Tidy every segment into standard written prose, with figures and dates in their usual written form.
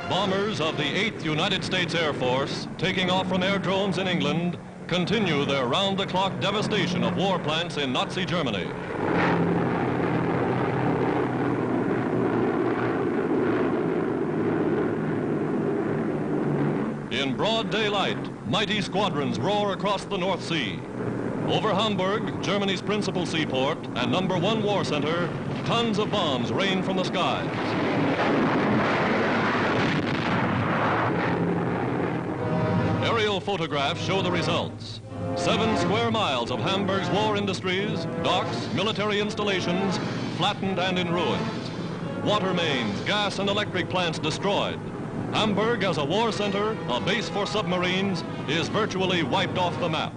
Bombers of the 8th United States Air Force, taking off from aerodromes in England, continue their round-the-clock devastation of war plants in Nazi Germany. In broad daylight, mighty squadrons roar across the North Sea. Over Hamburg, Germany's principal seaport and #1 war center, tons of bombs rain from the skies. Aerial photographs show the results. 7 square miles of Hamburg's war industries, docks, military installations, flattened and in ruins. Water mains, gas and electric plants destroyed. Hamburg as a war center, a base for submarines, is virtually wiped off the map.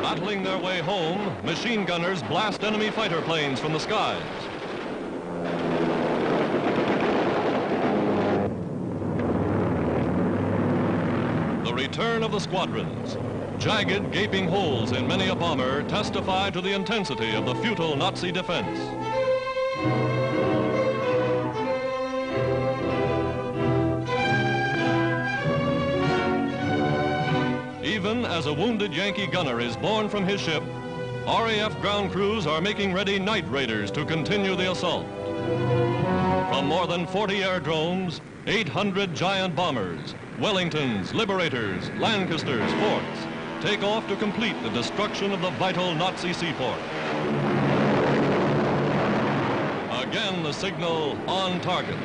Battling their way home, machine gunners blast enemy fighter planes from the skies. The return of the squadrons. Jagged, gaping holes in many a bomber testify to the intensity of the futile Nazi defense. Even as a wounded Yankee gunner is borne from his ship, R.A.F. ground crews are making ready night raiders to continue the assault. From more than 40 aerodromes, 800 giant bombers, Wellingtons, Liberators, Lancasters, forts, take off to complete the destruction of the vital Nazi seaport. Again the signal on target,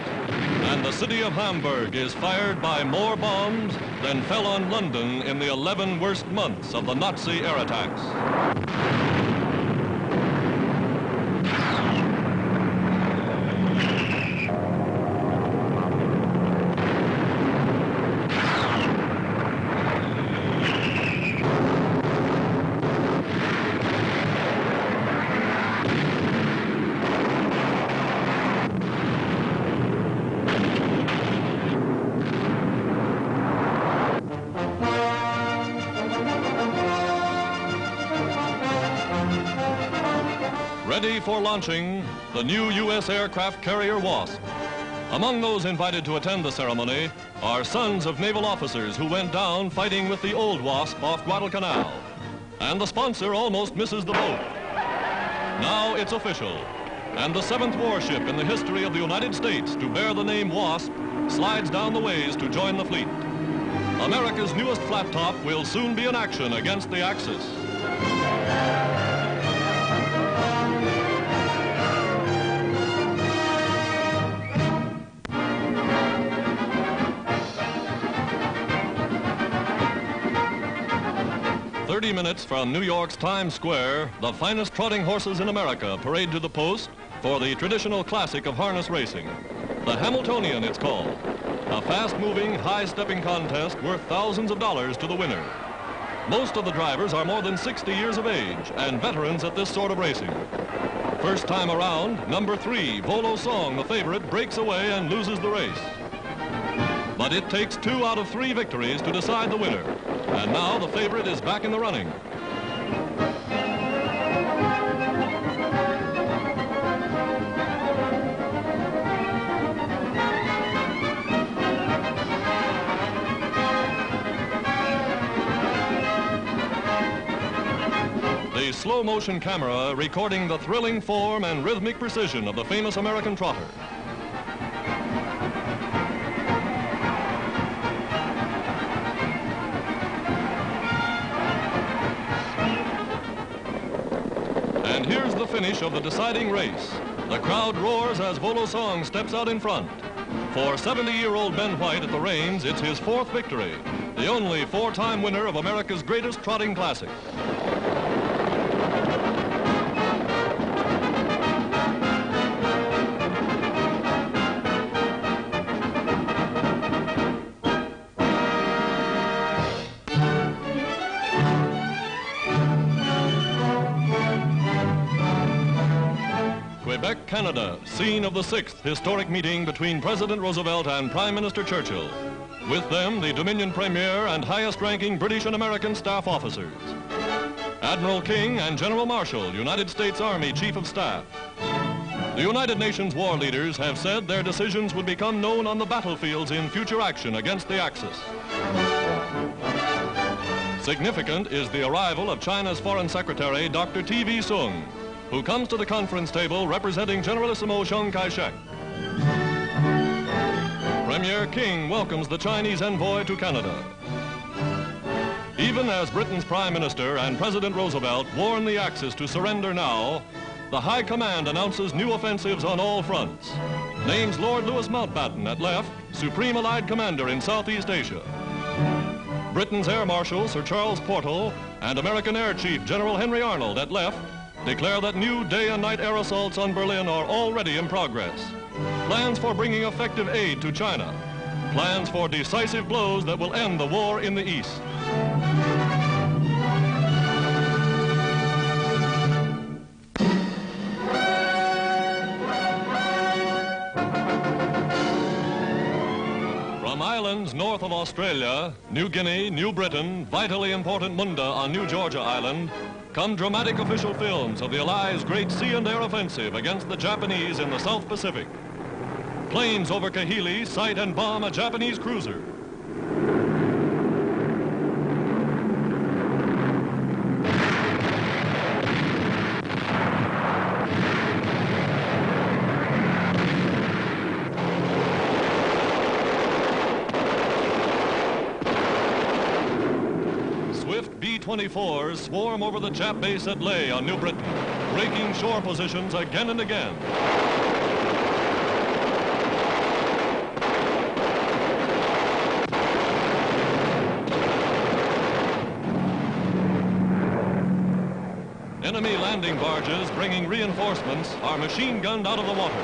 and the city of Hamburg is fired by more bombs than fell on London in the 11 worst months of the Nazi air attacks. Ready for launching, the new U.S. aircraft carrier Wasp. Among those invited to attend the ceremony are sons of naval officers who went down fighting with the old Wasp off Guadalcanal. And the sponsor almost misses the boat. Now it's official, and the 7th warship in the history of the United States to bear the name Wasp slides down the ways to join the fleet. America's newest flat top will soon be in action against the Axis. "30 minutes from New York's Times Square, the finest trotting horses in America parade to the post for the traditional classic of harness racing. The Hambletonian, it's called. A fast-moving, high-stepping contest worth thousands of dollars to the winner. Most of the drivers are more than 60 years of age and veterans at this sort of racing. First time around, #3, Volo Song, the favorite, breaks away and loses the race. But it takes 2 out of 3 victories to decide the winner. And now the favorite is back in the running. The slow-motion camera recording the thrilling form and rhythmic precision of the famous American trotter. And here's the finish of the deciding race. The crowd roars as Volo Song steps out in front. For 70-year-old Ben White at the reins, it's his fourth victory, the only four-time winner of America's greatest trotting classic. Quebec, Canada, scene of the 6th historic meeting between President Roosevelt and Prime Minister Churchill. With them, the Dominion Premier and highest-ranking British and American staff officers. Admiral King and General Marshall, United States Army Chief of Staff. The United Nations war leaders have said their decisions would become known on the battlefields in future action against the Axis. Significant is the arrival of China's Foreign Secretary, Dr. T.V. Soong, who comes to the conference table representing Generalissimo Chiang Kai-shek. Premier King welcomes the Chinese envoy to Canada. Even as Britain's Prime Minister and President Roosevelt warn the Axis to surrender now, the High Command announces new offensives on all fronts. Names Lord Louis Mountbatten at left, Supreme Allied Commander in Southeast Asia. Britain's Air Marshal Sir Charles Portal and American Air Chief General Henry Arnold at left declare that new day and night air assaults on Berlin are already in progress. Plans for bringing effective aid to China. Plans for decisive blows that will end the war in the East. From islands north of Australia, New Guinea, New Britain, vitally important Munda on New Georgia Island, come dramatic official films of the Allies' great sea and air offensive against the Japanese in the South Pacific. Planes over Kahili sight and bomb a Japanese cruiser. B-24s swarm over the Jap base at Leh on New Britain, breaking shore positions again and again. Enemy landing barges bringing reinforcements are machine gunned out of the water.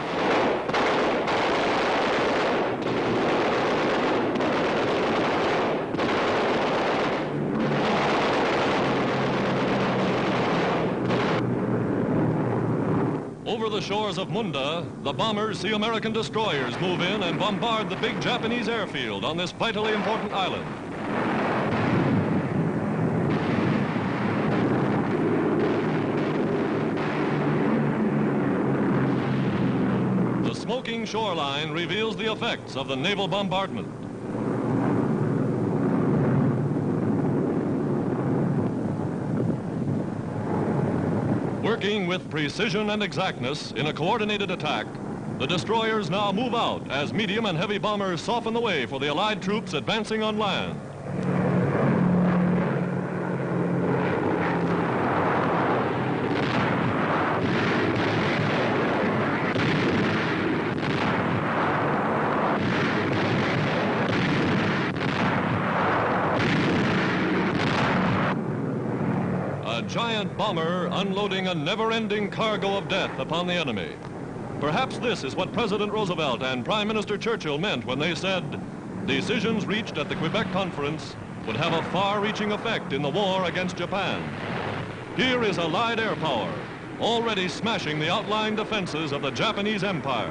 Over the shores of Munda, the bombers see American destroyers move in and bombard the big Japanese airfield on this vitally important island. The smoking shoreline reveals the effects of the naval bombardment. Working with precision and exactness in a coordinated attack, the destroyers now move out as medium and heavy bombers soften the way for the Allied troops advancing on land. A giant bomber unloading a never-ending cargo of death upon the enemy. Perhaps this is what President Roosevelt and Prime Minister Churchill meant when they said decisions reached at the Quebec Conference would have a far-reaching effect in the war against Japan. Here is Allied air power, already smashing the outlying defenses of the Japanese Empire.